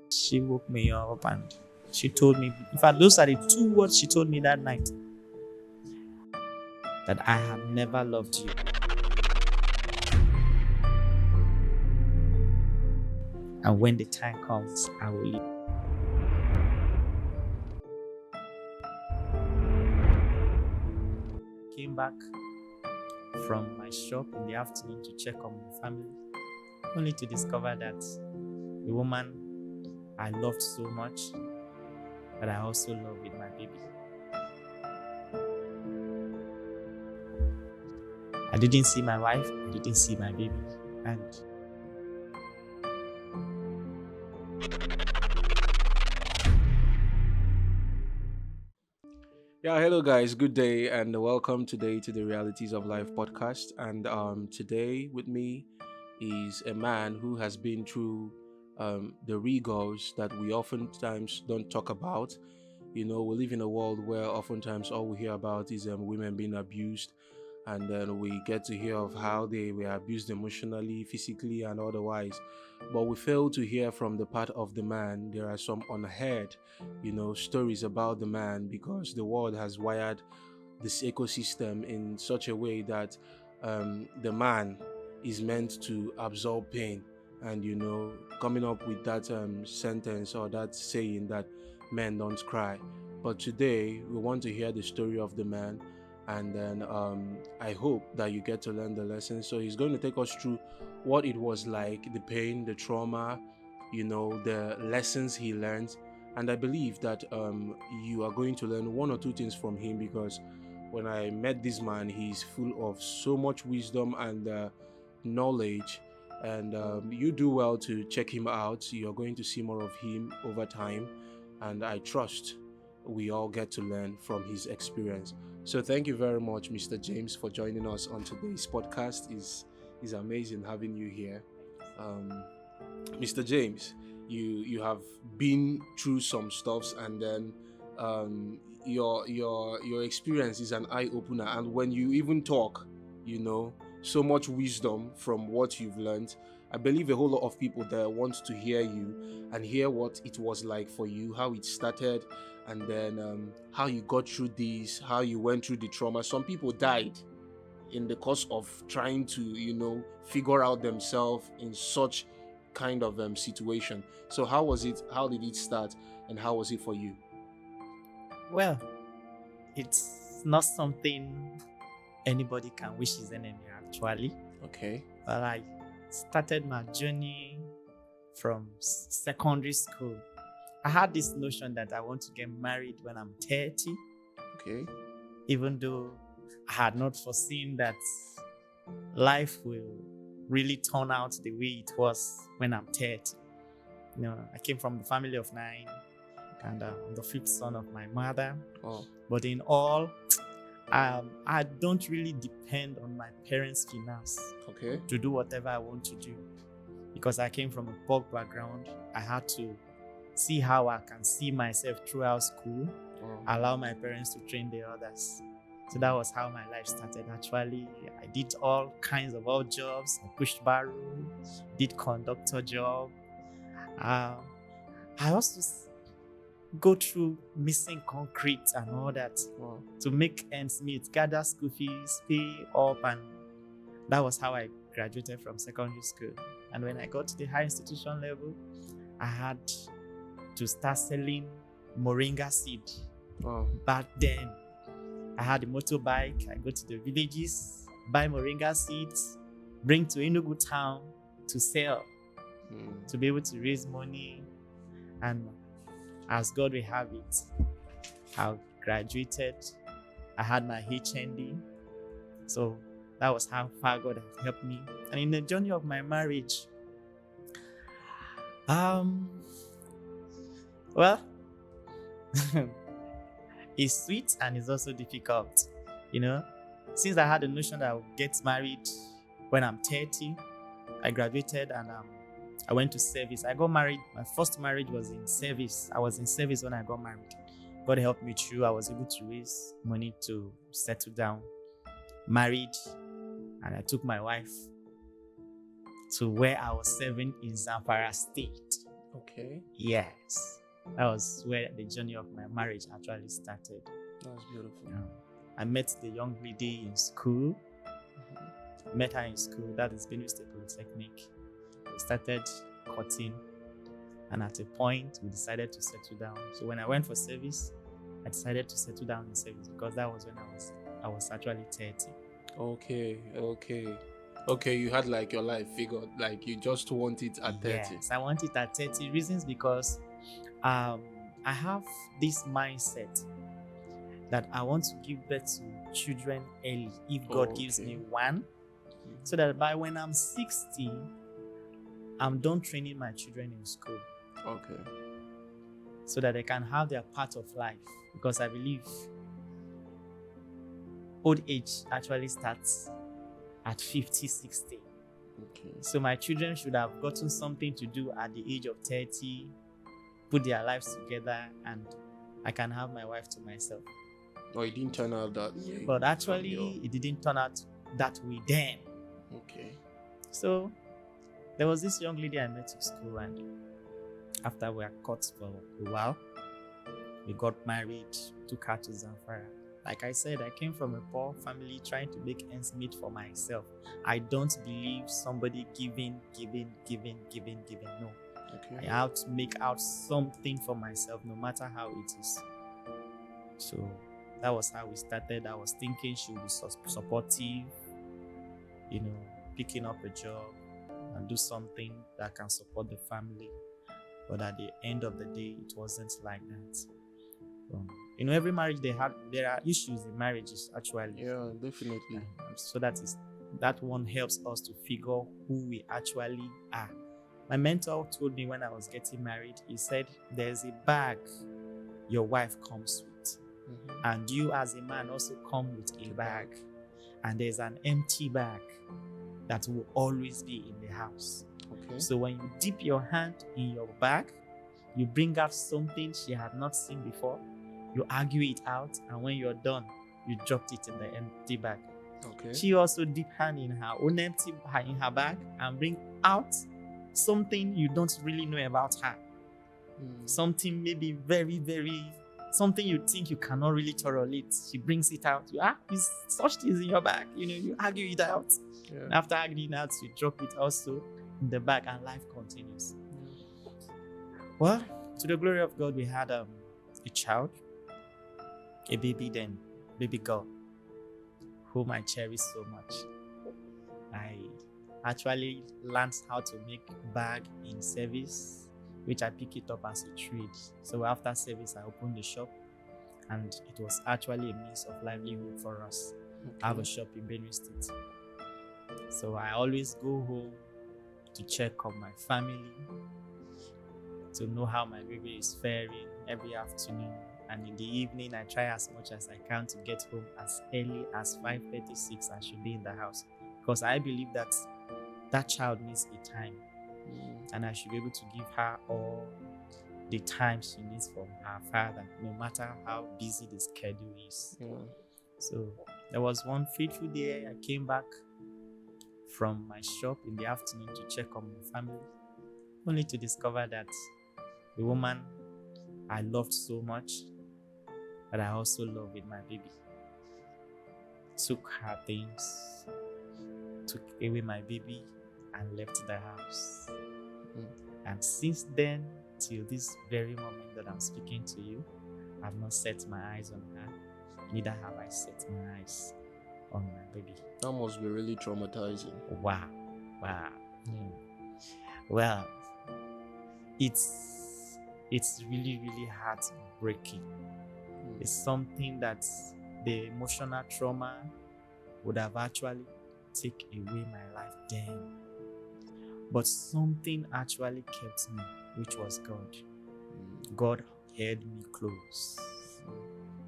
She woke me up and she told me, in fact, those are the two words she told me that night, that I have never loved you. And when the time comes, I will leave. Came back from my shop in the afternoon to check on my family, only to discover that the woman I loved so much, that I also love with my baby. I didn't see my wife, I didn't see my baby, and Yeah, hello guys, good day and welcome today to the Realities of Life podcast. And today with me is a man who has been through the rigors that we oftentimes don't talk about. You know, we live in a world where oftentimes all we hear about is women being abused, and then we get to hear of how they were abused emotionally, physically, and otherwise. But we fail to hear from the part of the man. There are some unheard, stories about the man because the world has wired this ecosystem in such a way that the man is meant to absorb pain, and coming up with that sentence or that saying that men don't cry. But today we want to hear the story of the man, and then I hope that you get to learn the lesson. So he's going to take us through what it was like, the pain, the trauma, the lessons he learned. And I believe that you are going to learn one or two things from him, because when I met this man, he's full of so much wisdom and knowledge. And you do well to check him out. You're going to see more of him over time. And I trust we all get to learn from his experience. So thank you very much, Mr. James, for joining us on today's podcast. Is amazing having you here. Mr. James, you have been through some stuffs, and then your experience is an eye opener. And when you even talk, so much wisdom from what you've learned. I believe a whole lot of people there want to hear you and hear what it was like for you, how it started, and then how you got through this, how you went through the trauma. Some people died in the course of trying to, figure out themselves in such kind of situation. So how was it? How did it start? And how was it for you? well, it's not something anybody can wish his enemy, actually. Okay. But I started my journey from secondary school. I had this notion that I want to get married when I'm 30, Okay. even though I had not foreseen that life will really turn out the way it was when I'm 30. I came from the family of 9, and I'm the fifth son of my mother. Oh. But in all, I don't really depend on my parents' finance Okay. to do whatever I want to do. Because I came from a poor background, I had to see how I can see myself throughout school, allow my parents to train the others. So that was how my life started. Actually, I did all kinds of odd jobs. I pushed barrow, did conductor job. I also go through missing concrete and all that to make ends meet, gather school fees, pay up, and that was how I graduated from secondary school. And when I got to the higher institution level, I had to start selling moringa seed. Wow. Back then, I had a motorbike. I go to the villages, buy moringa seeds, bring to Enugu town to sell, to be able to raise money. And as God will have it, I graduated. I had my HND. So that was how far God has helped me. And in the journey of my marriage, well, it's sweet and it's also difficult. Since I had the notion that I would get married when I'm 30, I graduated and I went to service. I got married. My first marriage was in service. I was in service when I got married. God helped me through. I was able to raise money to settle down. Married, and I took my wife to where I was serving in Zamfara State. Okay. Yes. That was where the journey of my marriage actually started. That's beautiful. I met the young lady in school. Mm-hmm. Met her in school. That is Benue State Polytechnic. We started courting, and at a point, we decided to settle down. So when I went for service, I decided to settle down in service because that was when I was actually 30. Okay, you had like your life figured, like you just want it at 30. Yes, I want it at 30. Reasons because I have this mindset that I want to give birth to children early if God gives me one, so that by when I'm 60, I'm done training my children in school. Okay. So that they can have their part of life. Because I believe old age actually starts at 50, 60. Okay. So my children should have gotten something to do at the age of 30, put their lives together, and I can have my wife to myself. No, it didn't turn out that way. But actually, it didn't turn out that way then. Okay. So there was this young lady I met in school, and after we were caught for a while, we got married, took her to Zamfara. Like I said, I came from a poor family trying to make ends meet for myself. I don't believe somebody giving. No. Okay. I have to make out something for myself, no matter how it is. So that was how we started. I was thinking she would be supportive, picking up a job and do something that can support the family. But at the end of the day, it wasn't like that. Every marriage there are issues in marriages actually. Yeah, definitely. So that one helps us to figure who we actually are. My mentor told me when I was getting married, he said, there's a bag your wife comes with. Mm-hmm. And you as a man also come with a bag. And there's an empty bag that will always be in the house. Okay. So when you dip your hand in your bag, you bring out something she had not seen before, you argue it out, and when you're done, you dropped it in the empty bag. Okay. She also dip hand in her own empty in her bag and bring out something you don't really know about her. Something maybe very, very, something you think you cannot really tolerate. She brings it out. It's such things in your bag. You argue it out. Yeah. And after arguing it out, you drop it also in the bag, and life continues. Well, to the glory of God, we had a child, a baby girl, whom I cherish so much. I actually learned how to make bag in service, which I pick it up as a trade. So after service, I opened the shop, and it was actually a means of livelihood for us. Okay. I have a shop in Benue State. So I always go home to check on my family, to know how my baby is faring every afternoon. And in the evening, I try as much as I can to get home as early as 5:36. I should be in the house, because I believe that child needs a time, and I should be able to give her all the time she needs from her father, no matter how busy the schedule is. Yeah. So there was one fateful day I came back from my shop in the afternoon to check on my family, only to discover that the woman I loved so much, that I also love with my baby, took her things, took away my baby, and left the house. And since then, till this very moment that I'm speaking to you, I've not set my eyes on her, neither have I set my eyes on my baby. That must be really traumatizing. Wow. Well, it's really, really heartbreaking. It's something that the emotional trauma would have actually taken away my life then. But something actually kept me, which was God. God held me close.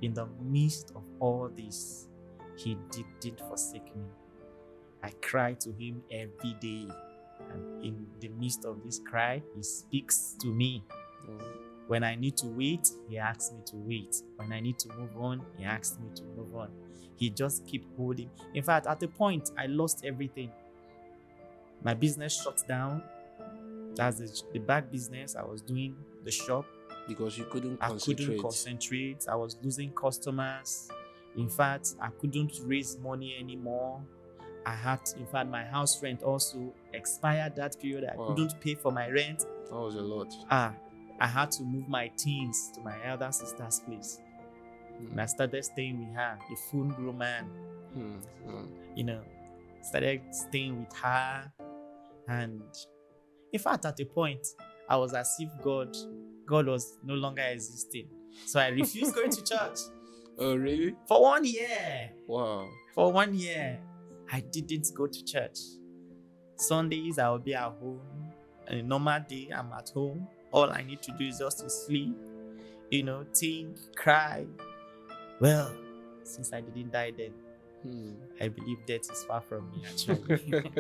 In the midst of all this, He did forsake me. I cry to Him every day. And in the midst of this cry, He speaks to me. When I need to wait, He asks me to wait. When I need to move on, He asks me to move on. He just keeps holding. In fact, at a point, I lost everything. My business shut down. That's the back business. I was doing the shop. Because you couldn't I concentrate. couldn't concentrate. I was losing customers. In fact, I couldn't raise money anymore. In fact, my house rent also expired that period. I couldn't pay for my rent. That was a lot. I had to move my things to my elder sister's place. And I started staying with her, a full-grown man. You know, started staying with her. And in fact, at a point, I was as if God was no longer existing. So I refused going to church. Oh, really? For 1 year. Wow. For 1 year, I didn't go to church. Sundays, I will be at home. On a normal day, I'm at home. All I need to do is just to sleep, think, cry. Well, since I didn't die then, I believe death is far from me, actually.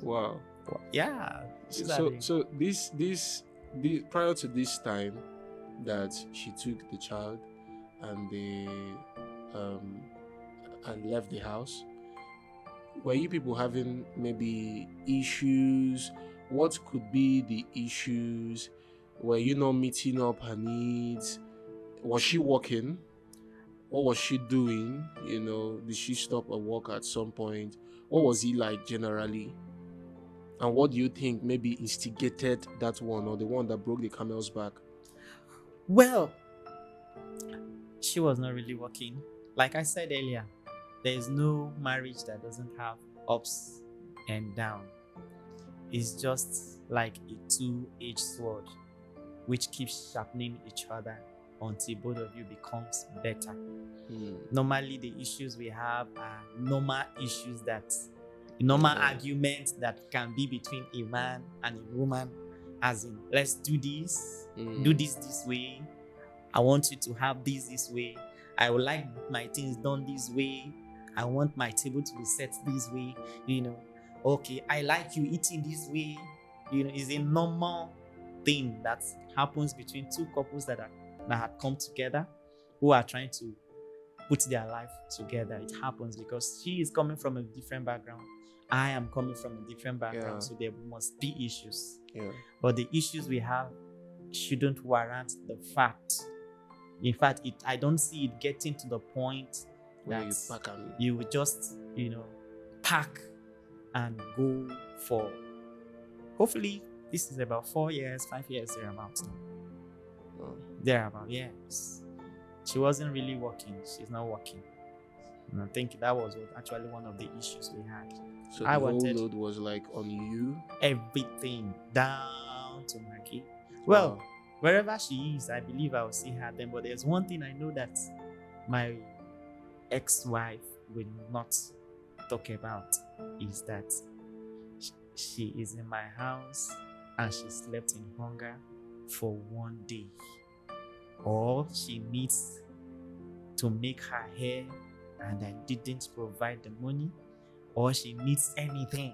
Wow. Yeah. So this prior to this time that she took the child and they and left the house, were you people having maybe issues? What could be the issues? Were you not meeting up her needs? Was she working? What was she doing? Did she stop at work at some point? What was he like generally? And what do you think maybe instigated that one, or the one that broke the camel's back? Well, she was not really working. Like I said earlier, there is no marriage that doesn't have ups and downs. It's just like a two-edged sword, which keeps sharpening each other until both of you becomes better. Normally, the issues we have are normal issues arguments that can be between a man and a woman, as in, let's do this, do this way. I want you to have this way. I would like my things done this way. I want my table to be set this way. Okay, I like you eating this way. It's a normal thing that happens between two couples that have come together, who are trying to put their life together. It happens because she is coming from a different background. I am coming from a different background, so there must be issues. Yeah. But the issues we have shouldn't warrant the fact. In fact, I don't see it getting to the point that you would just, pack and go for. Hopefully, this is about 4 years, 5 years thereabouts now. Thereabout, yes. She wasn't really working. She's not working. And I think that was actually one of the issues we had. So the whole load was like on you? Everything, down to Maggie. Well, wherever she is, I believe I will see her then. But there's one thing I know that my ex-wife will not talk about, is that she is in my house and she slept in hunger for 1 day. Or she needs to make her hair and I didn't provide the money, or she needs anything.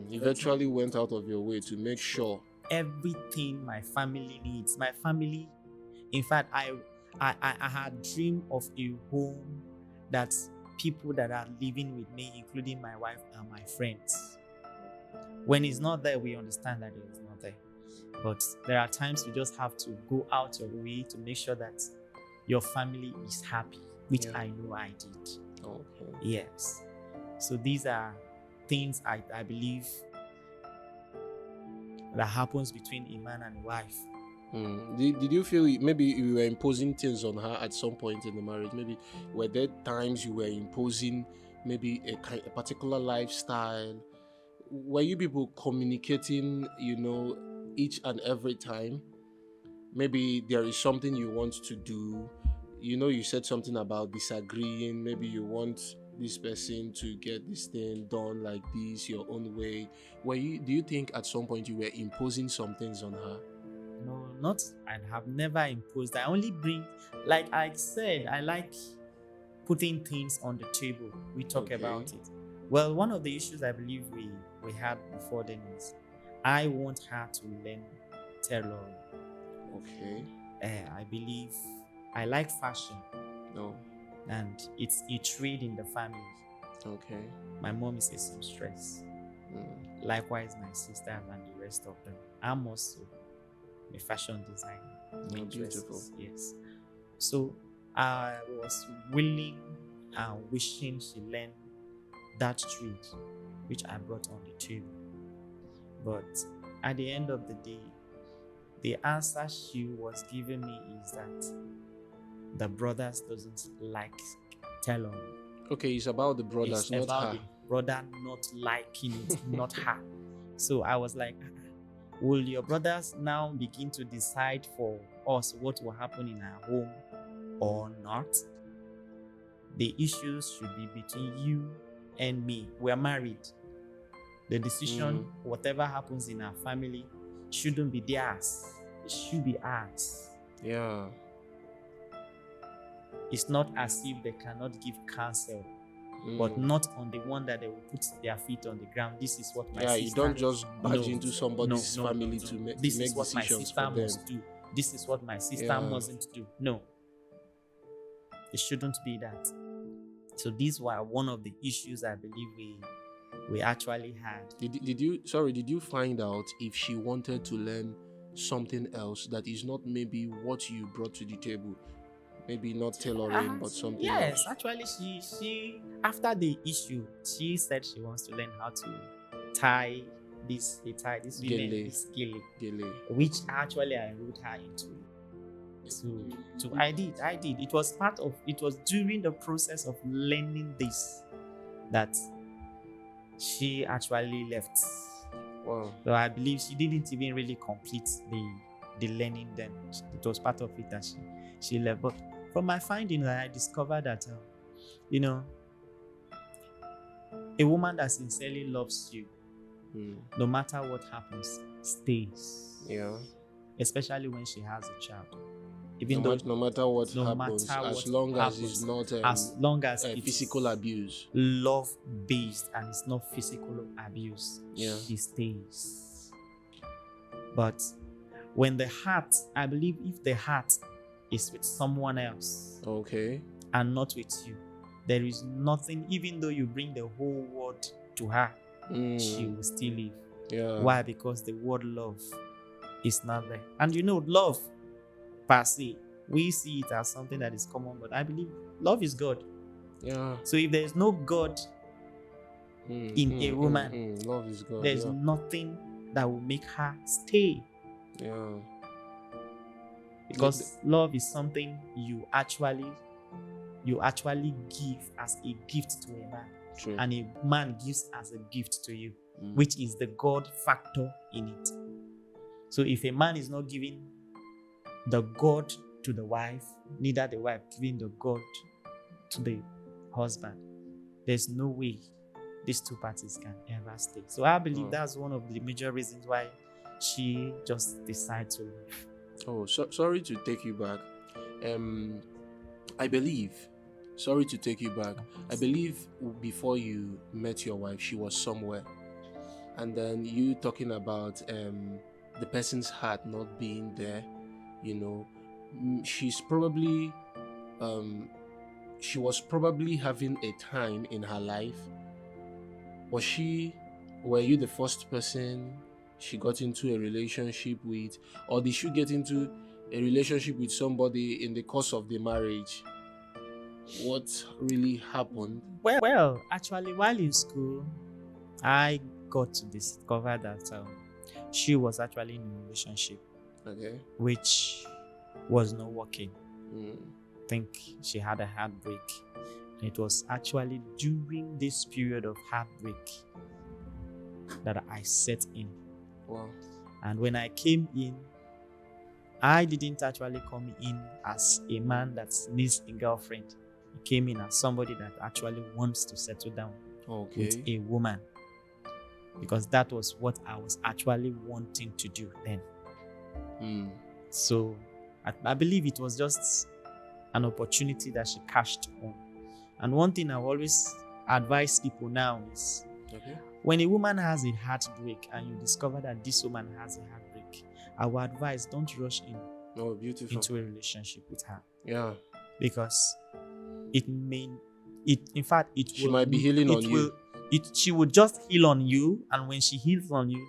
You virtually went out of your way to make sure. Everything my family needs. My family, in fact, I had dreamed of a home that people that are living with me, including my wife and my friends. When it's not there, we understand that it is not there. But there are times you just have to go out your way to make sure that your family is happy, which I know I did. Okay. Yes. So these are things I believe that happens between a man and a wife. Did you feel maybe you were imposing things on her at some point in the marriage? Maybe were there times you were imposing maybe a particular lifestyle? Were you people communicating, each and every time? Maybe there is something you want to do. You said something about disagreeing. Maybe you want this person to get this thing done like this, your own way. Do you think at some point you were imposing some things on her? No, I have never imposed. I only bring, like I said, I like putting things on the table. We talk about it. Well, one of the issues I believe we had before then is I want her to learn tailoring. Okay. I believe I like fashion. No. And it's a trade in the family. Okay. My mom is a seamstress. Likewise, my sisters and the rest of them. I'm also a fashion designer. Oh, beautiful. Yes. So I was willing and wishing she learned that trade which I brought on the table. But at the end of the day, the answer she was giving me is that the brothers doesn't like Telon. Okay, it's about the brothers, It's not about her. the brother not liking it, not her. So I was like, will your brothers now begin to decide for us what will happen in our home or not? The issues should be between you and me. We're married. The decision, whatever happens in our family, shouldn't be theirs. It should be ours. Yeah. It's not as if they cannot give counsel, but not on the one that they will put their feet on the ground. This is what my sister... you don't just barge into somebody's family to make This is what my decisions sister for them. must do. This is what my sister mustn't do. No. It shouldn't be that. So these were one of the issues I believe we actually had. Did you find out if she wanted to learn something else that is not maybe what you brought to the table? Maybe not tailoring, but something else. Yes, actually, she after the issue, she said she wants to learn how to tie this women, this gele, which actually I enrolled her into. So I did. It was during the process of learning this that she actually left. Wow. So I believe she didn't even really complete the learning then. It was part of it that she left. But from my findings, I discovered that, a woman that sincerely loves you, no matter what happens, stays. Yeah. Especially when she has a child. No matter what happens, as long as it's not physical abuse, love-based, and it's not physical abuse, she stays. But when the heart, I believe, if the heart is with someone else, okay, and not with you, there is nothing. Even though you bring the whole world to her, she will still live. Yeah. Why? Because the word love is not there. And love per se, we see it as something that is common, but I believe love is God. Yeah. So if there is no God in a woman, love is God. There's nothing that will make her stay. Yeah. Because love is something you actually give as a gift to a man. True. And a man gives as a gift to you, which is the God factor in it. So if a man is not giving the God to the wife, neither the wife giving the God to the husband, there's no way these two parties can ever stay. So I believe that's one of the major reasons why she just decided to leave. Oh, sorry to take you back. I believe before you met your wife, she was somewhere. And then you talking about the person's heart not being there, she's probably she was probably having a time in her life. Were you the first person she got into a relationship with, or did she get into a relationship with somebody in the course of the marriage? What really happened? Well, actually, while in school, I got to discover that she was actually in a relationship, which was not working. I think she had a heartbreak. It was actually during this period of heartbreak that I set in. Wow. And when I came in, I didn't actually come in as a man that needs a girlfriend. I came in as somebody that actually wants to settle down with a woman. Because that was what I was actually wanting to do then. So I believe it was just an opportunity that she cashed on. And one thing I always advise people now is when a woman has a heartbreak and you discover that this woman has a heartbreak, I would advise don't rush into a relationship with her. Yeah. Because she might be healing on you. she would just heal on you, and when she heals on you,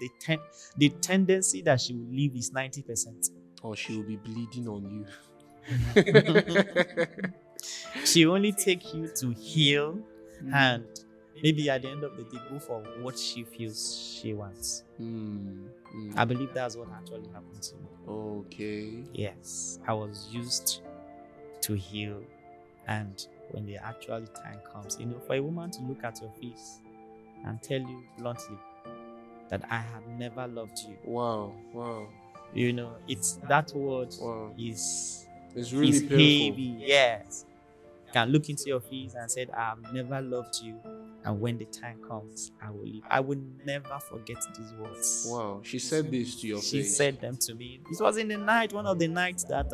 the tendency that she will leave is 90%. Or she will be bleeding on you. She only take you to heal, and maybe at the end of the day go for what she feels she wants. I believe that's what actually happened to me. Okay. Yes, I was used to heal, and when the actual time comes, for a woman to look at your face and tell you bluntly that I have never loved you. Wow. It's that word. Wow. It's really painful. Heavy. Yes. Can look into your face and said, I have never loved you, and when the time comes, I will leave. I will never forget these words. Wow. She said this to your face. She said them to me. This was in the night, one of the nights that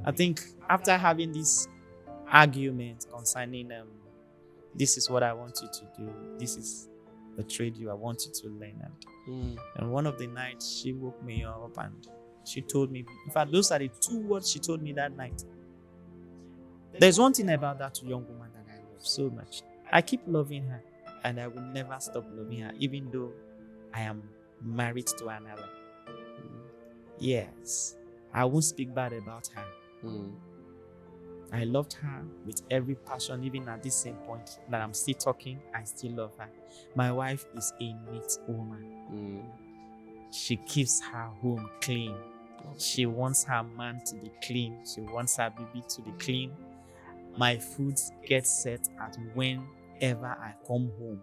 I think after having this argument concerning this is what I want you to do, this is the trade I want you to learn, and one of the nights she woke me up and she told me, in fact, those are the 2 words she told me that night. There's one thing about that young woman that I love so much. I keep loving her, and I will never stop loving her, even though I am married to another. Yes, I won't speak bad about her. I loved her with every passion, even at this same point that I'm still talking, I still love her. My wife is a neat woman. She keeps her home clean. She wants her man to be clean. She wants her baby to be clean. My food gets set at whenever I come home.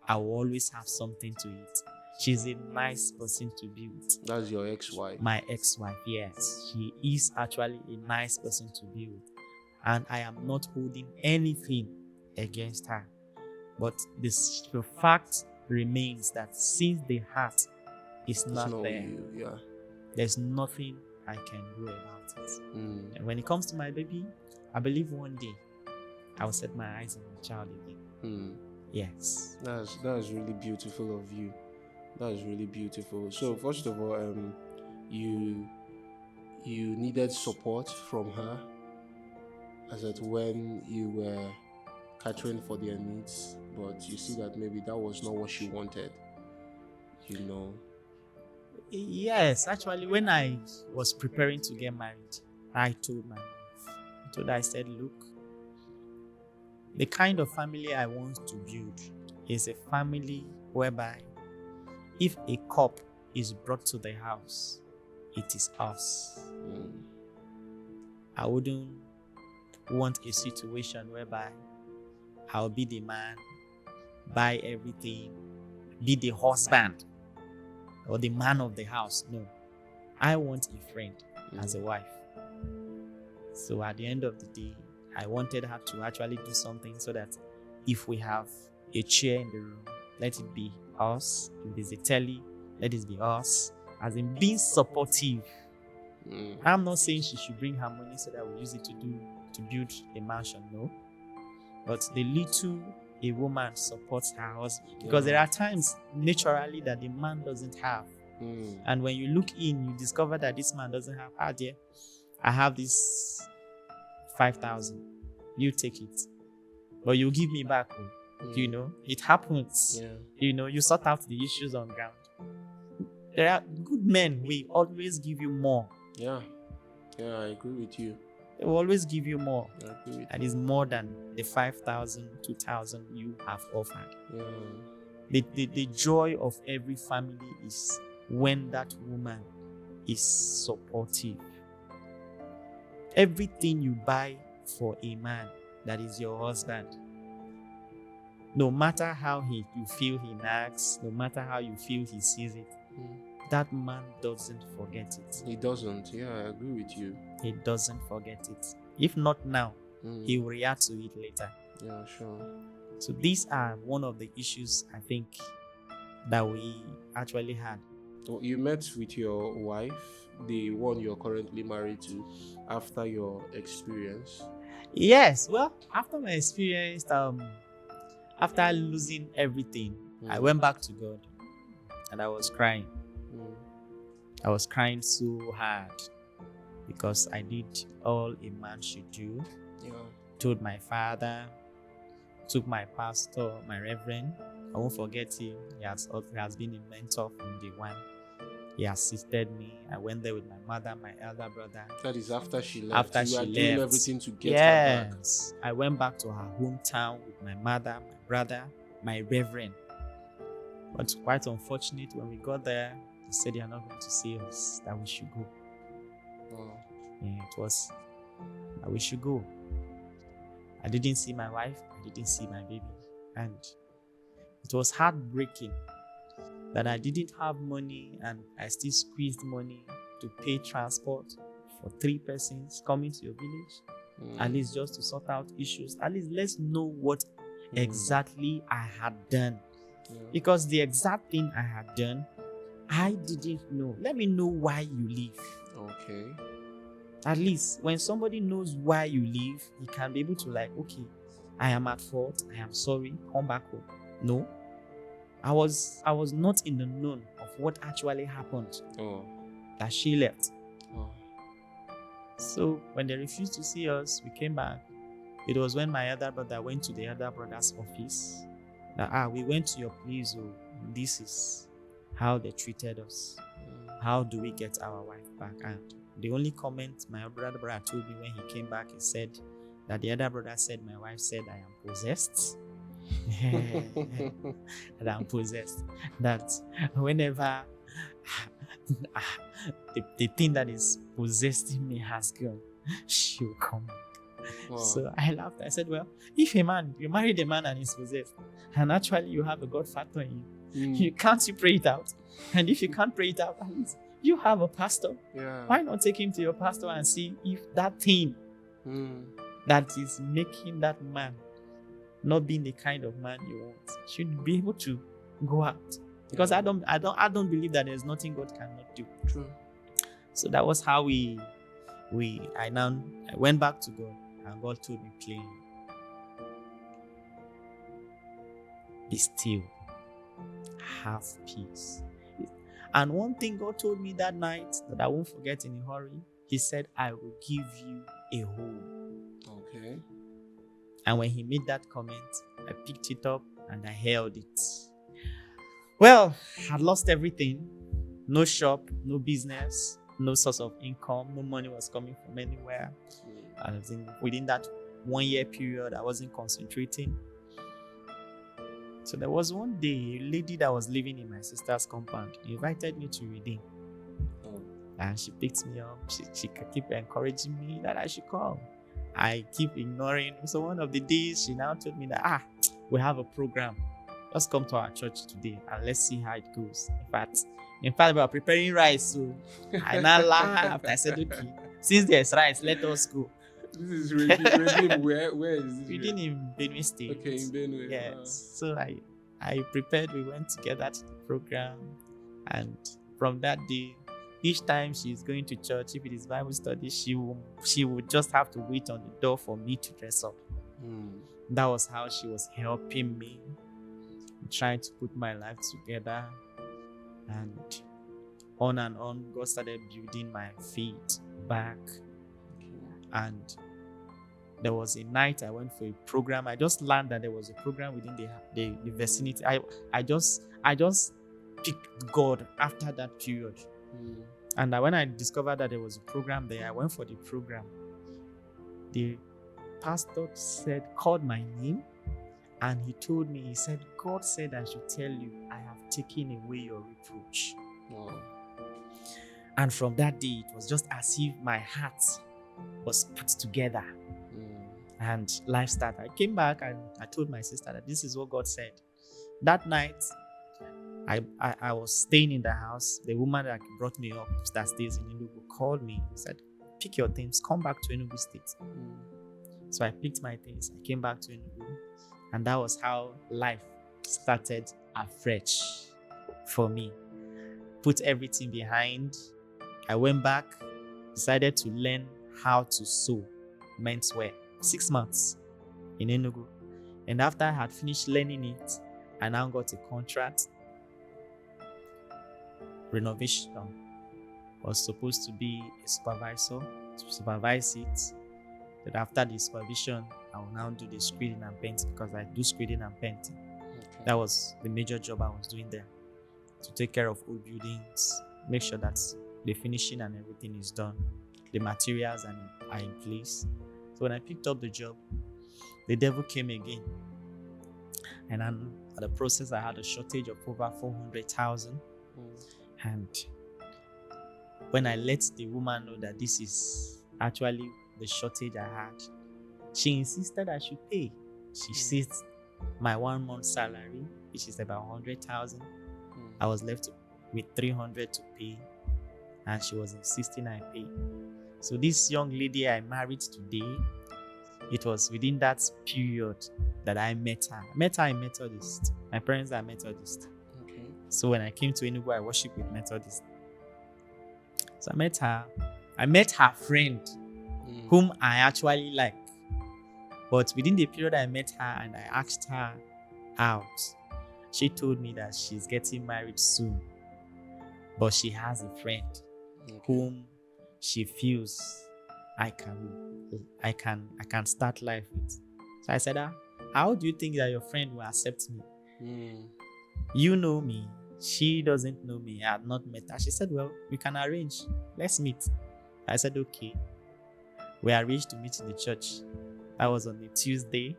I will always have something to eat. She's a nice person to be with. That's your ex-wife? My ex-wife, yes. She is actually a nice person to be with. And I am not holding anything against her. But the fact remains that since the heart is not there, there's nothing I can do about it. And when it comes to my baby, I believe one day I will set my eyes on my child again. Yes. That's really beautiful of you. That is really beautiful. So first of all, you needed support from her, as at when you were catering for their needs, but you see that maybe that was not what she wanted. Yes, actually, when I was preparing to get married, I told my wife, I said, look, the kind of family I want to build is a family whereby if a cup is brought to the house, it is us. I wouldn't want a situation whereby I'll be the man, buy everything, be the husband or the man of the house. No, I want a friend as a wife. So at the end of the day, I wanted her to actually do something so that if we have a chair in the room, let it be us. If there's a telly, let it be us. As in being supportive. I'm not saying she should bring her money so that we use it to build a mansion, no. But the little a woman supports her husband, because there are times naturally that the man doesn't have. And when you look in, you discover that this man doesn't have. Dear, I have this 5,000. You take it, but you give me back. It happens. You sort out the issues on ground. There are good men. We always give you more. Yeah, I agree with you. They will always give you more. I agree with and it's more than the 5,000, 2,000 you have offered. The joy of every family is when that woman is supportive. Everything you buy for a man that is your husband, no matter how you feel he nags, no matter how you feel he sees it, that man doesn't forget it. He doesn't. Yeah, I agree with you. He doesn't forget it. If not now, he will react to it later. Yeah, sure. So these are one of the issues I think that we actually had. You met with your wife, the one you're currently married to, after your experience? Yes. Well, after my experience, after losing everything, I went back to God and I was crying. I was crying so hard because I did all a man should do. Told my father, took my pastor, my reverend. I won't forget him. He has been a mentor from day one. He assisted me. I went there with my mother, my elder brother. That is after she left. After you she were doing left. everything to get her back. Yes. I went back to her hometown with my mother, my brother, my reverend. But quite unfortunate, when we got there, they said they are not going to see us, that we should go. Oh. Yeah, it was that we should go. I didn't see my wife, I didn't see my baby. And it was heartbreaking that I didn't have money and I still squeezed money to pay transport for 3 persons coming to your village. At least just to sort out issues. At least let's know what exactly I had done. Yeah. Because the exact thing I had done, I didn't know. Let me know why you leave. Okay. At least when somebody knows why you leave, he can be able to okay, I am at fault, I am sorry, come back home. No. I was not in the known of what actually happened. Oh. That she left. Oh. So when they refused to see us, we came back. It was when my elder brother went to the elder brother's office. That we went to your place. Oh, this is how they treated us. How do we get our wife back? And the only comment my elder brother told me when he came back, he said that the elder brother said my wife said I am possessed. That I'm possessed. That whenever the thing that is possessing me has gone, she will come back. Wow. So I laughed. I said, well, if you married a man and he's possessed, and actually you have a God factor in you, you can't pray it out. And if you can't pray it out, at least you have a pastor. Yeah. Why not take him to your pastor and see if that thing that is making that man not being the kind of man you want should be able to go out. Because I don't believe that there's nothing God cannot do. True. So that was how I went back to God, and God told me plainly, be still, have peace. And one thing God told me that night that I won't forget in a hurry, He said, I will give you a home. Okay. And when He made that comment, I picked it up and I held it. Well, I had lost everything. No shop, no business, no source of income, no money was coming from anywhere. And I think within that 1 year period, I wasn't concentrating. So there was one day, a lady that was living in my sister's compound invited me to redeem. And she picked me up. She kept encouraging me that I should come. I keep ignoring. So one of the days, she now told me that, we have a program. Just come to our church today and let's see how it goes. In fact, we are preparing rice. So I now laughed. I said, okay, since there's rice, let us go. This is redeem. Where is this? Redeem in Benue State. Okay, in Benue. Yes. So I prepared. We went together to the program. And from that day, each time she's going to church, if it is Bible study, she would just have to wait on the door for me to dress up. That was how she was helping me, trying to put my life together. And on, God started building my faith back. And there was a night I went for a program. I just learned that there was a program within the vicinity. I just picked God after that period. And when I discovered that there was a program there, I went for the program. The pastor called my name, and he told me, he said, God said I should tell you, I have taken away your reproach. Wow. And from that day, it was just as if my heart was put together. And life started. I came back and I told my sister that this is what God said. That night, I was staying in the house. The woman that brought me up, that stays in Enugu, called me and said, pick your things, come back to Enugu State. So I picked my things. I came back to Enugu. And that was how life started afresh for me. Put everything behind. I went back, decided to learn how to sew menswear. 6 months in Enugu. And after I had finished learning it, I now got a contract. Renovation was supposed to be a supervisor to supervise it. But after the supervision, I will now do the screening and painting because I do screening and painting. Okay. That was the major job I was doing there, to take care of old buildings, make sure that the finishing and everything is done, the materials are in place. So when I picked up the job, the devil came again. And then at the process, I had a shortage of over 400,000. And when I let the woman know that this is actually the shortage I had, she insisted I should pay. She seized my 1 month salary, which is about 100,000. I was left with 300 to pay, and she was insisting I pay. So this young lady I married today, it was within that period that I met her. I met her in Methodist. My parents are Methodist. Okay. So when I came to Enugu, I worship with Methodist. So I met her. I met her friend, whom I actually like. But within the period I met her and I asked her out, she told me that she's getting married soon. But she has a friend whom she feels I can start life with. So I said, how do you think that your friend will accept me? You know me. She doesn't know me. I had not met her. She said, well, we can arrange. Let's meet. I said, okay. We arranged to meet in the church. That was on a Tuesday.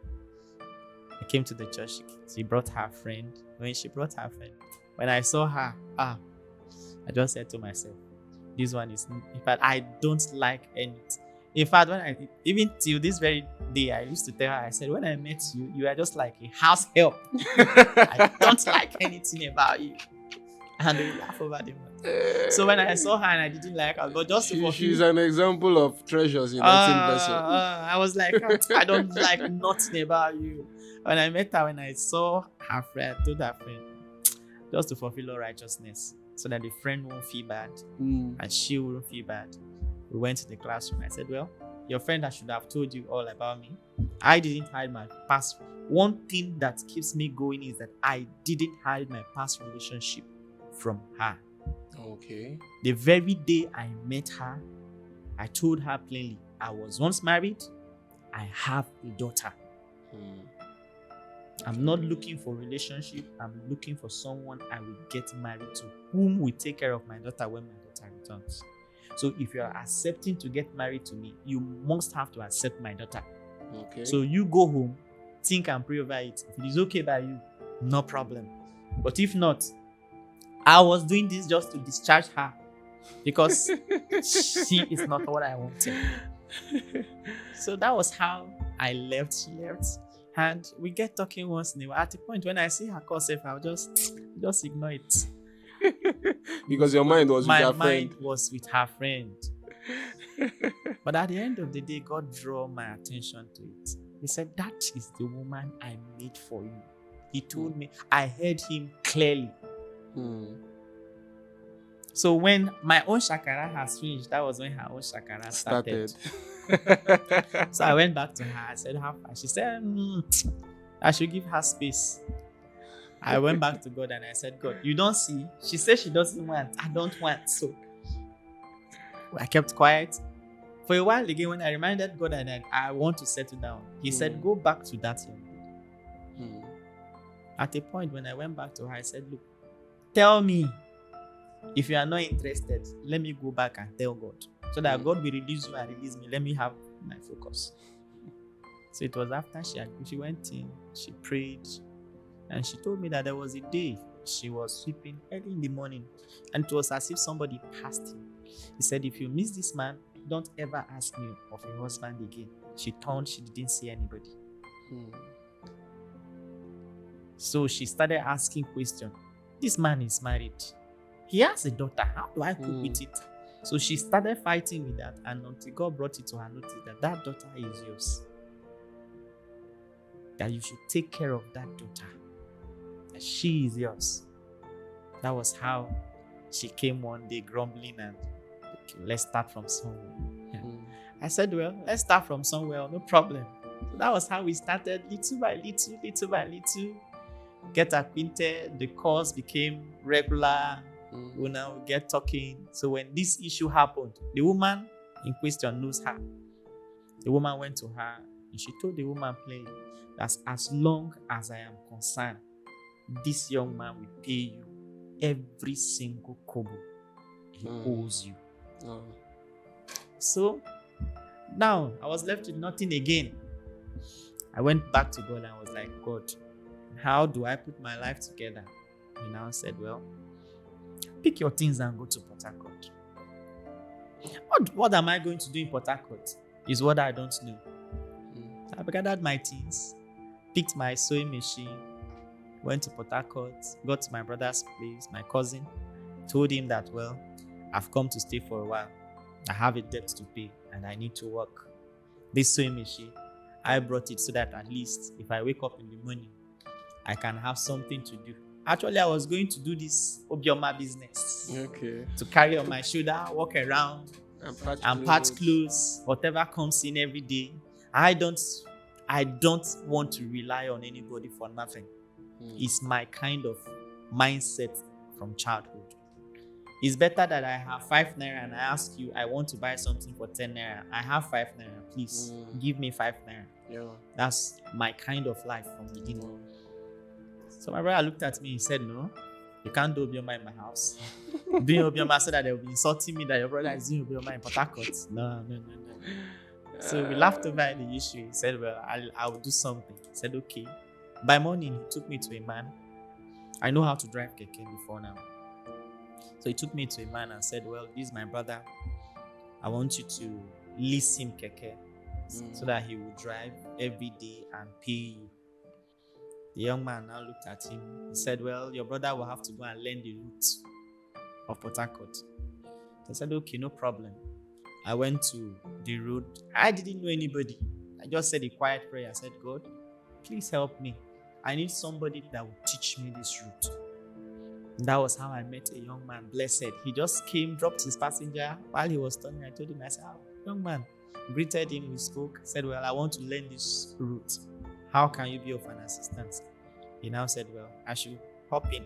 I came to the church. She brought her friend. When she brought her friend, when I saw her, I just said to myself, this one is, in fact, I don't like anything. In fact, even till this very day, I used to tell her, I said, when I met you, you are just like a house help. I don't like anything about you. And they laugh over the matter. So when I saw her and I didn't like her, but just she's an example of treasures in that vessel. I was like, I don't like nothing about you. When I met her, when I saw her friend, I told her friend, just to fulfill all righteousness, so that the friend won't feel bad and she won't feel bad. We went to the classroom. I said, well, your friend, I should have told you all about me. I didn't hide my past. One thing that keeps me going is that I didn't hide my past relationship from her. Okay. The very day I met her, I told her plainly, I was once married. I have a daughter. I'm not looking for a relationship. I'm looking for someone I will get married to, whom will take care of my daughter when my daughter returns. So if you are accepting to get married to me, you must have to accept my daughter. Okay. So you go home, think and pray over it. If it is okay by you, no problem. But if not, I was doing this just to discharge her because she is not what I wanted. So that was how I left. She left. And we get talking once in a while. At the point when I see her call safe, I'll just ignore it. Because your mind was with her friend. My mind was with her friend. But at the end of the day, God drew my attention to it. He said, that is the woman I made for you. He told me, I heard him clearly. So when my own shakara has finished, that was when her own shakara started. So I went back to her. I said, how far? She said, I should give her space. I went back to God and I said, God, you don't see? She said she doesn't want. I don't want. So I kept quiet. For a while again, when I reminded God that I want to settle down, he said, go back to that young lady. At a point when I went back to her, I said, look, tell me if you are not interested. Let me go back and tell God so that God will release you and release me. Let me have my focus. So it was after she went in, she prayed, and she told me that there was a day she was sweeping early in the morning, and it was as if somebody passed him. He said, if you miss this man, don't ever ask me of your husband again. She turned, she didn't see anybody. So she started asking questions. This man is married. He has a daughter. How do I cope with it? So she started fighting with that, and until God brought it to her notice that daughter is yours. That you should take care of that daughter. That she is yours. That was how she came one day grumbling and, okay, let's start from somewhere. I said, well, let's start from somewhere, no problem. So that was how we started, little by little. Get acquainted, the course became regular. We now get talking. So when this issue happened, the woman in question knows her. The woman went to her And she told the woman plainly that as long as I am concerned, this young man will pay you every single kobo he owes you. So now I was left with nothing again. I went back to God and was like, God, how do I put my life together? He now said, well, pick your things and go to Port Harcourt. What am I going to do in Port Harcourt is what I don't know. So I gathered my things, picked my sewing machine, went to Port Harcourt, got to my brother's place, my cousin, told him that, well, I've come to stay for a while. I have a debt to pay and I need to work. This sewing machine, I brought it so that at least if I wake up in the morning, I can have something to do. Actually, I was going to do this Obioma business. Okay. To carry on my shoulder, walk around, and patch clothes, whatever comes in every day. I don't want to rely on anybody for nothing. It's my kind of mindset from childhood. It's better that I have 5 naira and I ask you, I want to buy something for 10 naira. I have 5 naira, please give me 5 naira. Yeah. That's my kind of life from the beginning. So my brother looked at me and said, no, you can't do Obioma in my house. Doing Obioma so that they'll be insulting me that your brother is doing Obioma in Port Harcourt. No. So we laughed over the issue. He said, well, I'll do something. He said, okay. By morning, he took me to a man. I know how to drive keke before now. So he took me to a man and said, well, this is my brother. I want you to lease him keke so that he will drive every day and pay you. The young man now looked at him. He said, well, your brother will have to go and learn the route of Port Harcourt. So I said, okay, no problem. I went to the road. I didn't know anybody. I just said a quiet prayer. I said, God, please help me. I need somebody that will teach me this route. And that was how I met a young man, blessed. He just came, dropped his passenger. While he was turning, I told him, I said, young man, greeted him, we spoke, said, well, I want to learn this route. How can you be of an assistance? He now said, well, I should hop in.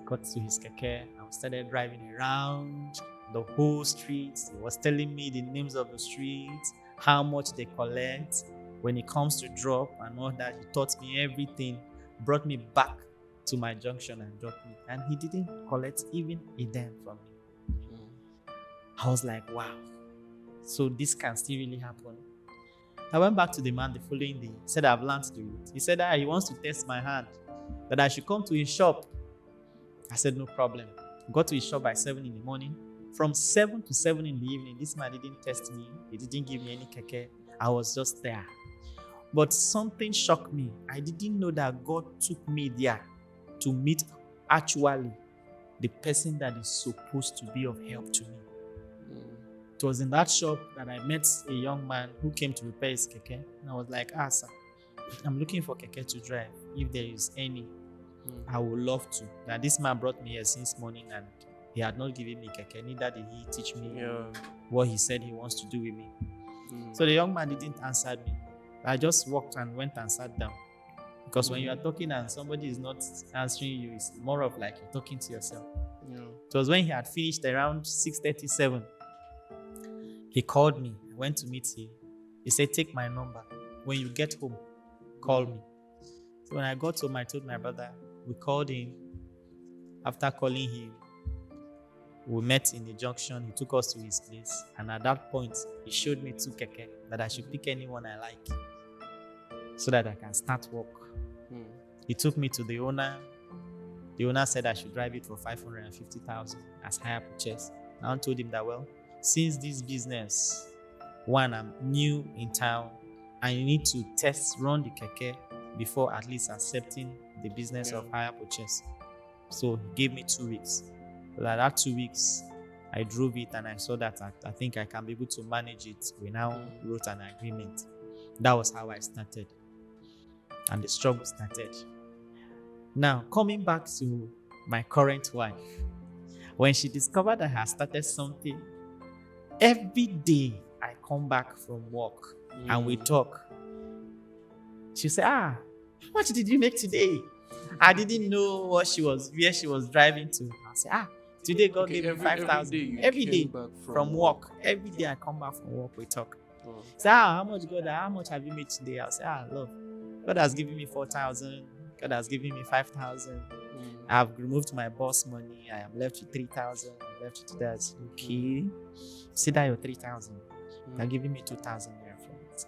Got to his keke and started driving around the whole streets. He was telling me the names of the streets, how much they collect. When it comes to drop and all that, he taught me everything, brought me back to my junction and dropped me. And he didn't collect even a dime from me. I was like, wow. So this can still really happen. I went back to the man the following day. He said, I've learned the route. He said he wants to test my hand, that I should come to his shop. I said, no problem. Got to his shop by 7 in the morning. From 7 to 7 in the evening, this man didn't test me. He didn't give me any keke. I was just there. But something shocked me. I didn't know that God took me there to meet actually the person that is supposed to be of help to me. It was in that shop that I met a young man who came to repair his keke. And I was like, sir, I'm looking for keke to drive. If there is any, I would love to. Now, this man brought me here since morning and he had not given me keke. Neither did he teach me what he said he wants to do with me. So the young man didn't answer me. I just walked and went and sat down. Because when you are talking and somebody is not answering you, it's more of like you're talking to yourself. It was when he had finished around 6:37. He called me. I went to meet him. He said, take my number. When you get home, call me. So when I got home, I told my brother. We called him. After calling him, we met in the junction. He took us to his place. And at that point, he showed me 2 keke that I should pick anyone I like so that I can start work. He took me to the owner. The owner said I should drive it for 550,000 as hire purchase. I told him that, well, since this business, one, I'm new in town, I need to run the keke before at least accepting the business of hire purchase. So he gave me 2 weeks. But at that 2 weeks, I drove it and I saw that I think I can be able to manage it. We now wrote an agreement. That was how I started. And the struggle started. Now, coming back to my current wife, when she discovered that I had started something, every day I come back from work and we talk. She said, how much did you make today? I didn't know where she was driving to. I said, today God gave me 5,000. Every day from work. Every day I come back from work, we talk. Say, how much God, how much have you made today? I'll say, love. God has given me 4,000. God has given me 5,000. I have removed my boss money. I am left with 3,000. I'm left with that. Okay. See that your 3,000. They're giving me 2,000 naira from it.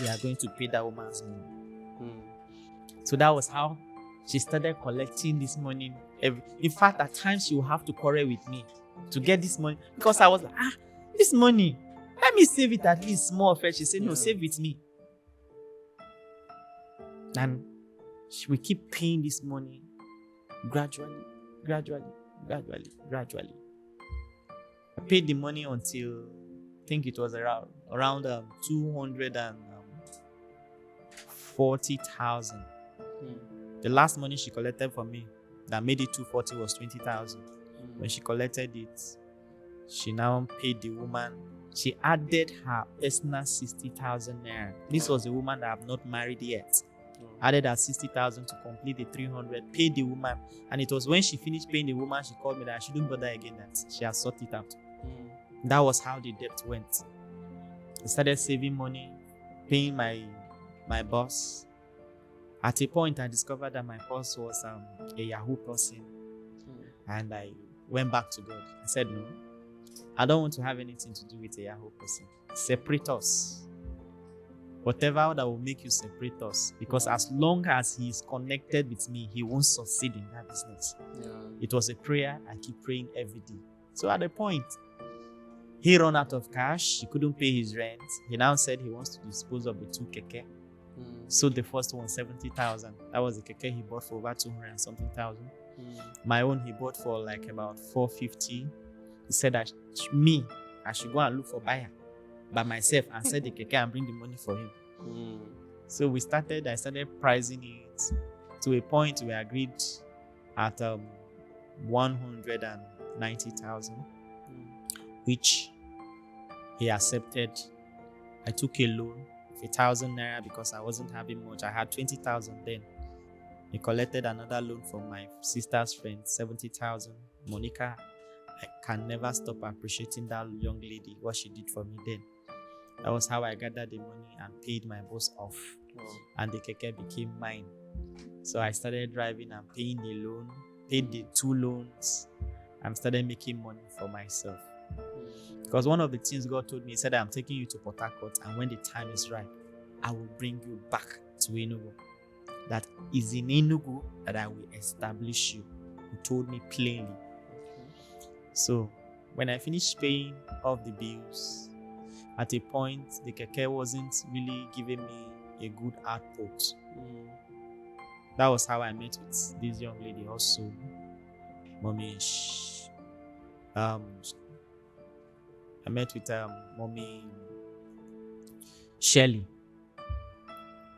We are going to pay that woman's money. So that was how she started collecting this money. In fact, at times she will have to quarrel with me to get this money because I was like, this money, let me save it at least small first. She said, no, save with me. And we keep paying this money gradually. I paid the money until I think it was around 240,000. The last money she collected from me that made it 240 was 20,000. When she collected it, she now paid the woman. She added her personal 60,000 naira. This was a woman that I have not married yet. Added her 60,000 to complete the 300. Paid the woman, and it was when she finished paying the woman, she called me that I shouldn't bother again. That she has sorted it out. That was how the debt went. I started saving money, paying my boss. At a point, I discovered that my boss was a Yahoo person, and I went back to God. I said, no, I don't want to have anything to do with a Yahoo person. Separate us. Whatever that will make you separate us, because as long as he is connected with me, he won't succeed in that business. It was a prayer I keep praying every day. So at a point, he ran out of cash. He couldn't pay his rent. He now said he wants to dispose of the 2 keke. So the first one, 70,000. That was the keke he bought for over 200 and something thousand. My own he bought for like about 450. He said that I should go and look for buyer by myself and sell the keke and bring the money for him. So I started pricing it to a point we agreed at 190,000, which he accepted. I took a loan of 1,000 naira because I wasn't having much. I had 20,000 then. He collected another loan from my sister's friend, 70,000. Monica, I can never stop appreciating that young lady, what she did for me then. That was how I gathered the money and paid my boss off. And the keke became mine. So I started driving and paying the loan, paid the 2 loans, and started making money for myself. Because one of the things God told me, he said, I'm taking you to Port Harcourt, and when the time is right, I will bring you back to Enugu. That is in Enugu that I will establish you. He told me plainly. So when I finished paying off the bills, at a point, the keke wasn't really giving me a good output. That was how I met with this young lady also. Mommy, I met with Mommy Shelly.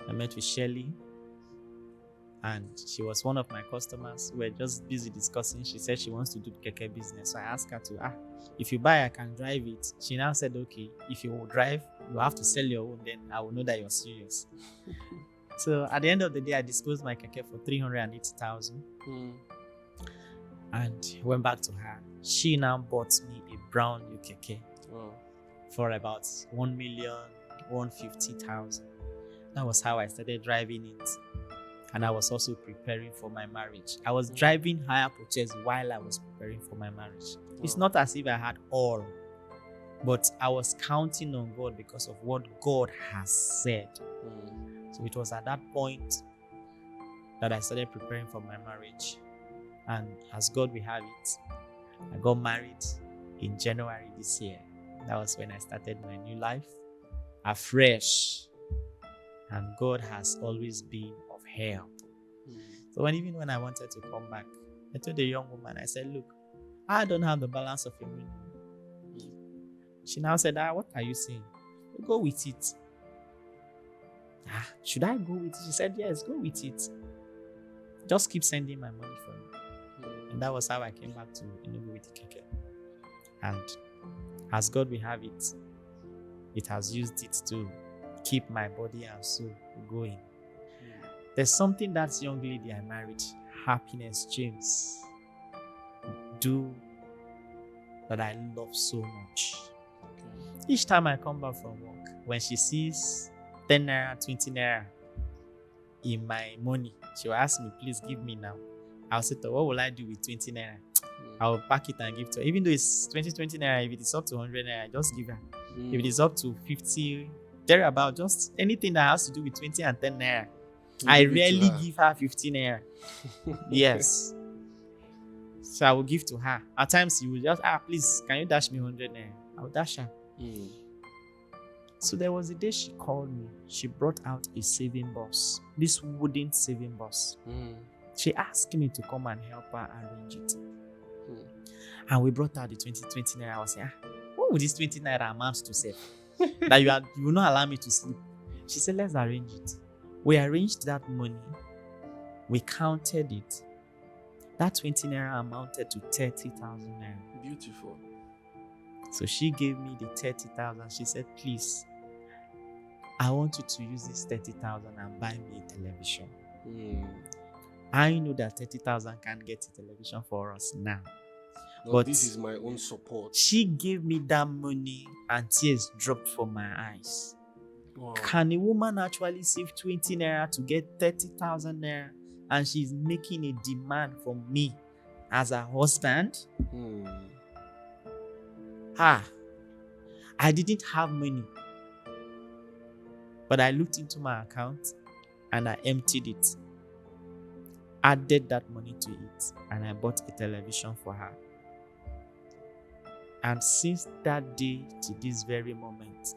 I met with Shelly, and she was one of my customers. We were just busy discussing. She said she wants to do keke business. So I asked her to, if you buy, I can drive it. She now said, okay, if you will drive, you have to sell your own, then I will know that you're serious. So at the end of the day, I disposed my keke for 380,000. And went back to her. She now bought me a brand new keke for about 1,150,000. That was how I started driving it. And I was also preparing for my marriage. I was driving higher purchase while I was preparing for my marriage. It's not as if I had all, but I was counting on God because of what God has said. So it was at that point that I started preparing for my marriage. And as God will have it, I got married in January this year. That was when I started my new life afresh. And God has always been of help. So even when I wanted to come back, I told the young woman, I said, look, I don't have the balance of a million. She now said, what are you saying? Go with it. Should I go with it? She said, yes, go with it. Just keep sending my money for me. And that was how I came back to Enugu with the keke. And as God will have it, it has used it to keep my body and soul going. There's something that young lady I married, Happiness James, do that I love so much. Each time I come back from work, when she sees 10 naira, 20 naira in my money, she will ask me, please give me now. I'll say to her, what will I do with 20 naira? I'll pack it and give to her. Even though it's 20 naira, if it is up to 100 naira, just give her. If it is up to 50, thereabout, just anything that has to do with 20 and 10 naira. I rarely give her 15 naira. Yes. So I will give to her. At times, she will just, please, can you dash me 100 naira? I will dash her. So there was a day she called me. She brought out a saving box, this wooden saving box. She asked me to come and help her arrange it. And we brought out the 20 naira. I was saying, what would this 20 naira amount to save? That you will not allow me to sleep. She said, let's arrange it. We arranged that money. We counted it. That 20 naira amounted to 30,000 naira. Beautiful. So she gave me the 30,000. She said, please, I want you to use this 30,000 and buy me a television. I know that 30,000 can't get a television for us now. No, but this is my own support. She gave me that money and tears dropped from my eyes. Wow. Can a woman actually save 20 naira to get 30,000 naira and she's making a demand from me as a husband? I didn't have money, but I looked into my account and I emptied it, added that money to it, and I bought a television for her. And since that day to this very moment,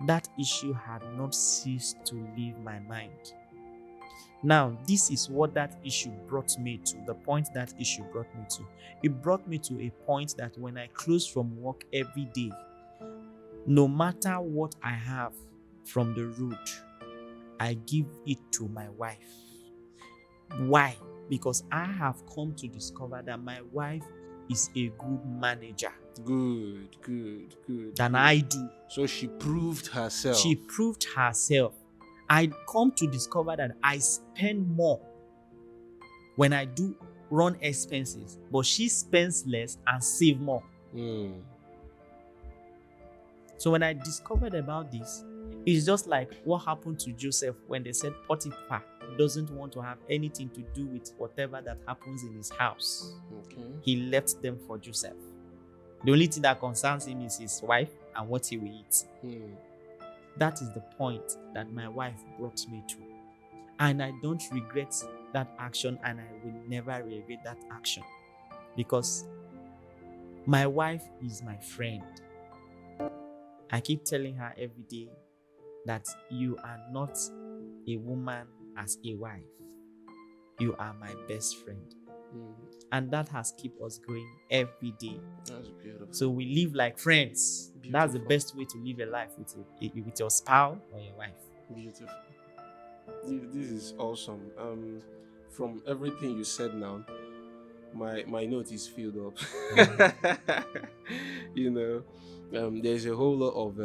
that issue had not ceased to leave my mind. Now, this is what that issue brought me to, the point that issue brought me to. It brought me to a point that when I close from work every day, no matter what I have from the road, I give it to my wife. Why? Because I have come to discover that my wife is a good manager. Good. Than I do. So she proved herself. She proved herself. I come to discover that I spend more when I do run expenses, but she spends less and save more. So when I discovered about this, it's just like what happened to Joseph when they said Potiphar doesn't want to have anything to do with whatever that happens in his house. He left them for Joseph. The only thing that concerns him is his wife and what he will eat. That is the point that my wife brought me to. And I don't regret that action, and I will never regret that action. Because my wife is my friend. I keep telling her every day that you are not a woman as a wife. You are my best friend. And that has kept us going every day. That's beautiful. So we live like friends. Beautiful. That's the best way to live a life with your spouse or your wife. Beautiful. This is awesome. From everything you said now, my note is filled up. There's a whole lot of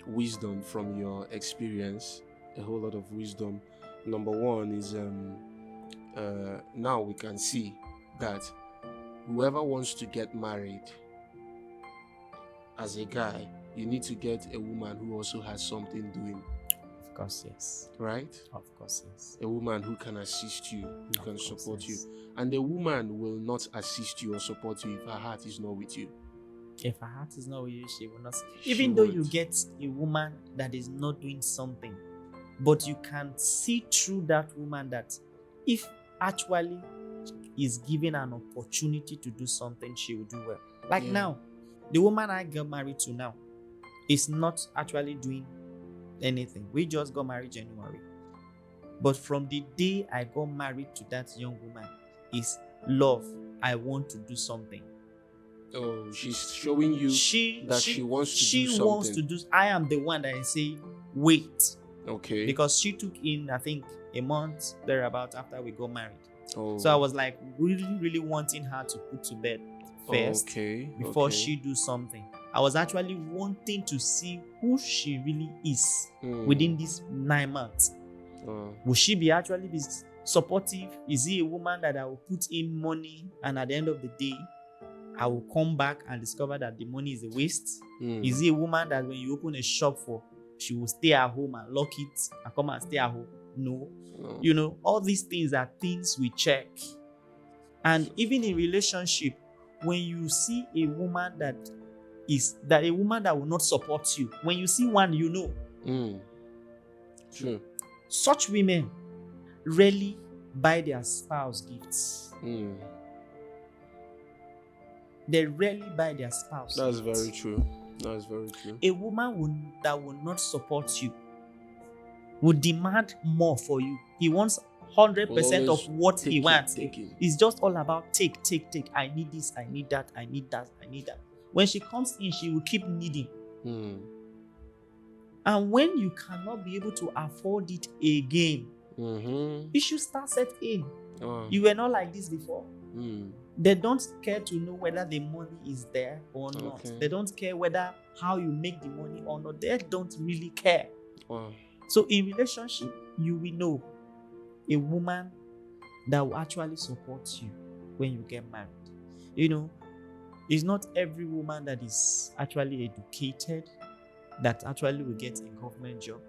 wisdom from your experience. A whole lot of wisdom. Number one is now we can see that whoever wants to get married, as a guy, you need to get a woman who also has something doing. Of course, yes. Right? Of course, yes. A woman who can assist you, who can support you. And a woman will not assist you or support you if her heart is not with you. If her heart is not with you, she will not. Even though you get a woman that is not doing something, but you can see through that woman that if actually is given an opportunity to do something, she will do well. Like now, the woman I got married to now is not actually doing anything. We just got married January. But from the day I got married to that young woman is love. I want to do something. Oh, she's showing you she wants to do something. She wants to do. I am the one that I say, wait. Okay. Because she took in, I think, a month thereabout after we got married. Oh. So I was like really wanting her to put to bed first before she do something. I was actually wanting to see who she really is within these 9 months. Will she be actually be supportive? Is he a woman that I will put in money and at the end of the day I will come back and discover that the money is a waste? Is it a woman that when you open a shop for, she will stay at home and lock it and come and stay at home? No. You know, all these things are things we check. And even in relationship, when you see a woman that will not support you, when you see one, you know. True. Such women rarely buy their spouse gifts. They rarely buy their spouse. That's very true. That's very true. A woman that will not support you will demand more for you. He wants 100% of what he wants. It's just all about take. I need this, I need that, I need that, I need that. When she comes in, she will keep needing. And when you cannot be able to afford it again, you should start set A. You were not like this before. They don't care to know whether the money is there or not. They don't care whether how you make the money or not. They don't really care. So in relationship, you will know a woman that will actually support you when you get married. You know, it's not every woman that is actually educated that actually will get a government job,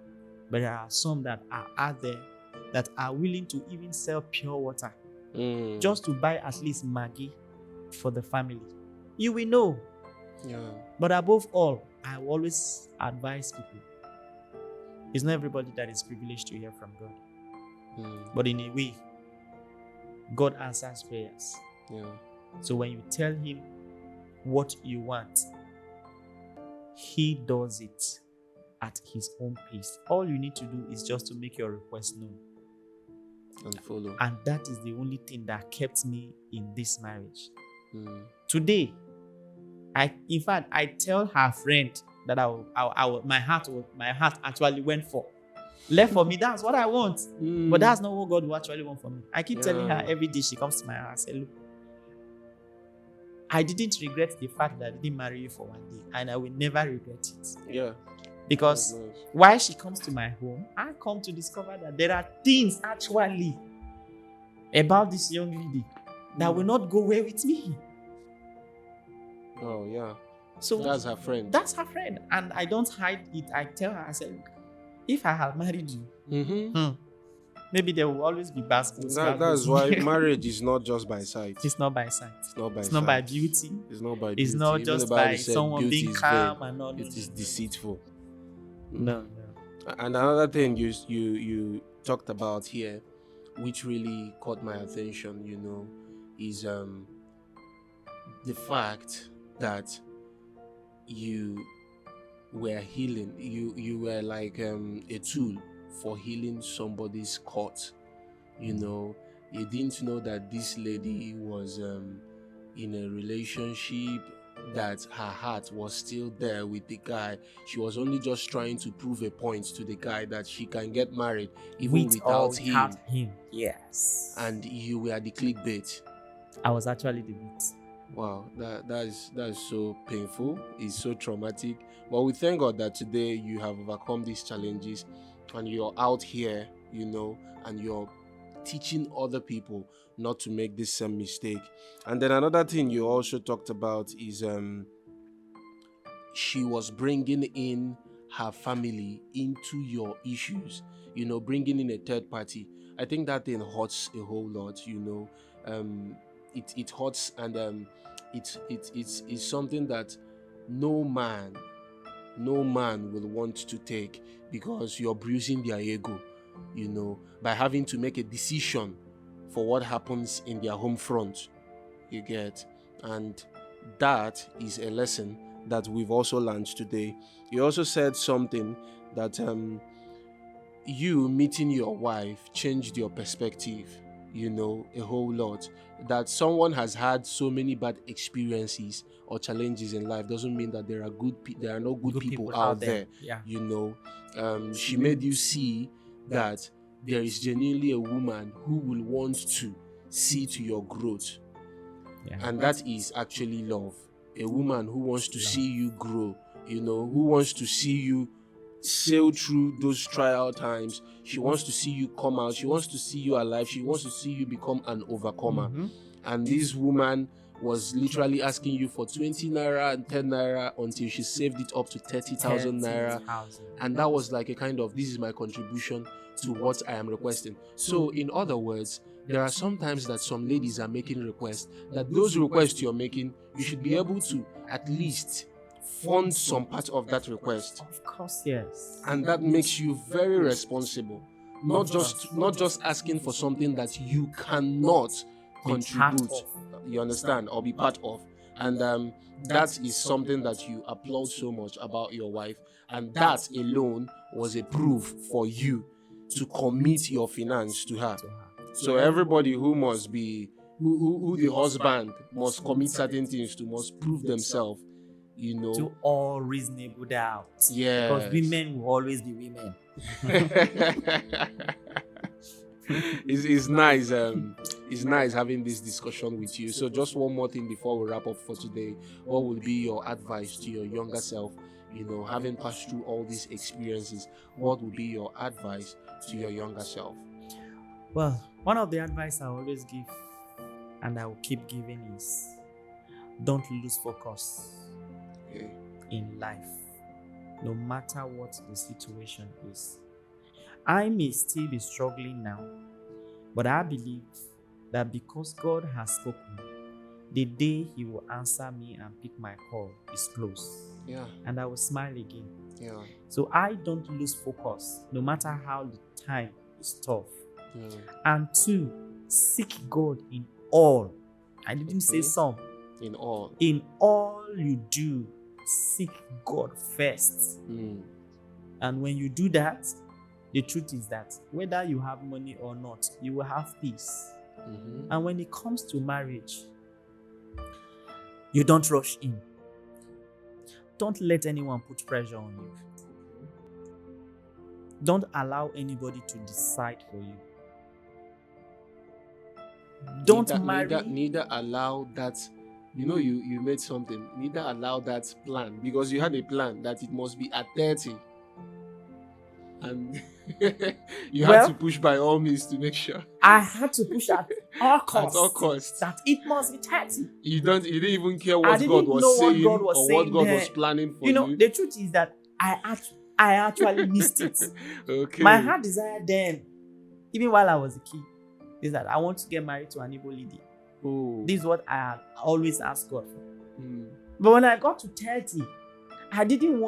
but there are some that are out there that are willing to even sell pure water just to buy at least Maggi for the family. You will know. But above all, I will always advise people, it's not everybody that is privileged to hear from God. But in a way, God answers prayers. So when you tell him what you want, he does it at his own pace. All you need to do is just to make your request known and follow. And that is the only thing that kept me in this marriage. Today, I tell her friend that my heart actually went for. Left for me, that's what I want. But that's not what God will actually want for me. I keep telling her every day she comes to my house, I say, look, I didn't regret the fact that I didn't marry you for one day, and I will never regret it. Because while she comes to my home, I come to discover that there are things actually about this young lady that will not go well with me. So that's her friend. That's her friend. And I don't hide it. I tell her, I said, look, if I had married you, maybe there will always be baskets. That's why marriage is not just by sight. It's not by sight. It's not by it's not by beauty. It's not by beauty. It's not just by someone being calm and all. It is deceitful. No. And another thing you talked about here, which really caught my attention, is the fact that you were healing. You were like a tool for healing somebody's court. You didn't know that this lady was in a relationship, that her heart was still there with the guy. She was only just trying to prove a point to the guy that she can get married even without him. Yes. And you were the clickbait. I was actually the bait. Wow, that is so painful. It's so traumatic. But we thank God that today you have overcome these challenges and you're out here, and you're teaching other people not to make this same mistake. And then another thing you also talked about is she was bringing in her family into your issues, bringing in a third party. I think that thing hurts a whole lot, it hurts, and it's something that no man will want to take, because you're bruising their ego, by having to make a decision for what happens in their home front, you get. And that is a lesson that we've also learned today. You also said something that you meeting your wife changed your perspective, a whole lot. That someone has had so many bad experiences or challenges in life doesn't mean that there are no good people out there. She made you see that there is genuinely a woman who will want to see to your growth. And that is actually love. A woman who wants to see you grow, who wants to see you sail through those trial times. She wants to see you come out. She wants to see you alive. She wants to see you become an overcomer. And this woman was literally asking you for 20 naira and 10 naira until she saved it up to 30,000 naira. 30,000. And that was like a kind of, this is my contribution to what I am requesting. So in other words, there are some times that some ladies are making requests, that those requests you're making, you should be able to at least fund some part of that request. Of course, yes. And that makes you very responsible. Not just asking for something that you cannot contribute, you understand, or be part of. And that is something that you applaud so much about your wife, and that alone was a proof for you to commit your finance to her. So everybody who must be who the husband must commit certain things to, must prove themselves, you know, to all reasonable doubt. Yeah, because women will always be women. It's nice. It's nice having this discussion with you. So just one more thing before we wrap up for today. What would be your advice to your younger self? You know, having passed through all these experiences, what would be your advice to your younger self? Well, one of the advice I always give, and I will keep giving, is don't lose focus in life, no matter what the situation is. I may still be struggling now, but I believe that because God has spoken, the day He will answer me and pick my call is close. Yeah. And I will smile again. Yeah. So I don't lose focus, no matter how the time is tough. Yeah. And 2, seek God in all. I didn't say some. In all. In all you do, seek God first. And when you do that, the truth is that whether you have money or not, you will have peace. And when it comes to marriage, you don't rush in. Don't let anyone put pressure on you. Don't allow anybody to decide for you. Neither allow that. You know, you made something. Neither allow that plan, because you had a plan that it must be at 30. And you had to push by all means to make sure. I had to push at all costs. At all costs. That it must be 30. You didn't even care what God was saying or what God was planning for you. You know, the truth is that I actually missed it. Okay. My heart desire then, even while I was a kid, is that I want to get married to an Igbo lady. Oh. This is what I had always asked God for. But when I got to 30, I didn't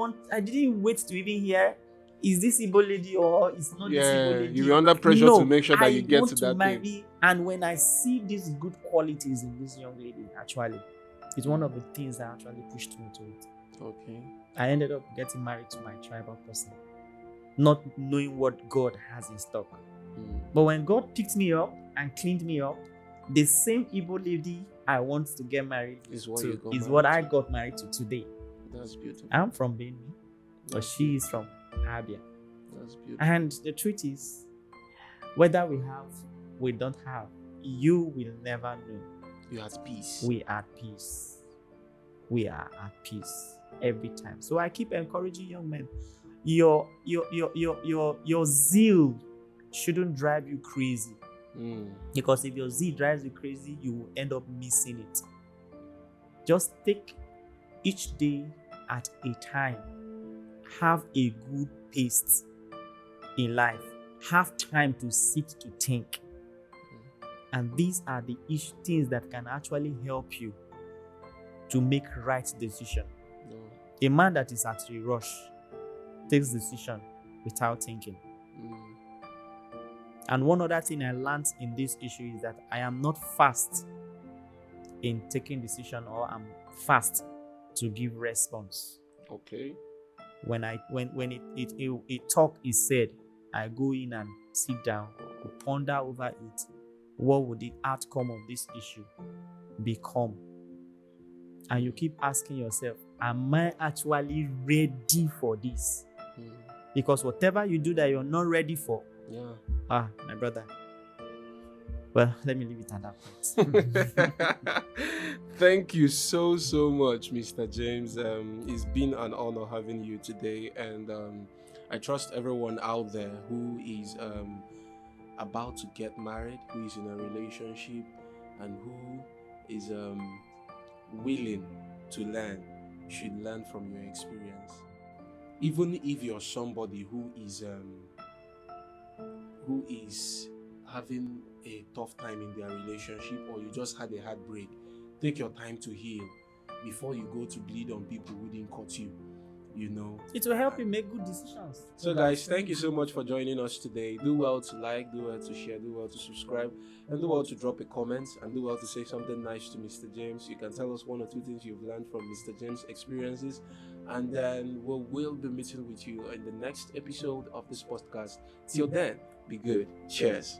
wait to even hear, is this Igbo lady or is not this Igbo lady? You're under pressure to make sure that you get to that marry, thing. And when I see these good qualities in this young lady, actually, it's one of the things that actually pushed me to it. Okay. I ended up getting married to my tribal person, not knowing what God has in stock. But when God picked me up and cleaned me up, the same Igbo lady I want to get married is what I got married to today. That's beautiful. I'm from Benin, but she is from Abia. That's beautiful. And the truth is, whether we don't have, you will never know. You're at peace. We are at peace. We are at peace every time. So I keep encouraging young men. Your zeal shouldn't drive you crazy. Because if your zeal drives you crazy, you will end up missing it. Just take each day at a time. Have a good pace in life. Have time to sit to think. And these are the things that can actually help you to make right decision. A man that is at a rush takes decision without thinking. And one other thing I learned in this issue is that I am not fast in taking decision, or I'm fast to give response. Okay. When a talk is said, I go in and sit down, ponder over it. What would the outcome of this issue become? And you keep asking yourself, am I actually ready for this? Because whatever you do that you're not ready for, my brother. Well, let me leave it at that point. Thank you so much, Mr. James. It's been an honor having you today, and I trust everyone out there who is about to get married, who is in a relationship, and who is willing to learn should learn from your experience. Even if you're somebody who is having a tough time in their relationship, or you just had a heartbreak, take your time to heal before you go to bleed on people who didn't cut you. It will help you make good decisions. So guys, thank you so much for joining us today. Do well to like, do well to share, do well to subscribe, and do well to drop a comment, and do well to say something nice to Mr. James. You can tell us 1 or 2 things you've learned from Mr. James' experiences, and then we'll be meeting with you in the next episode of this podcast. Till then, be good. Cheers.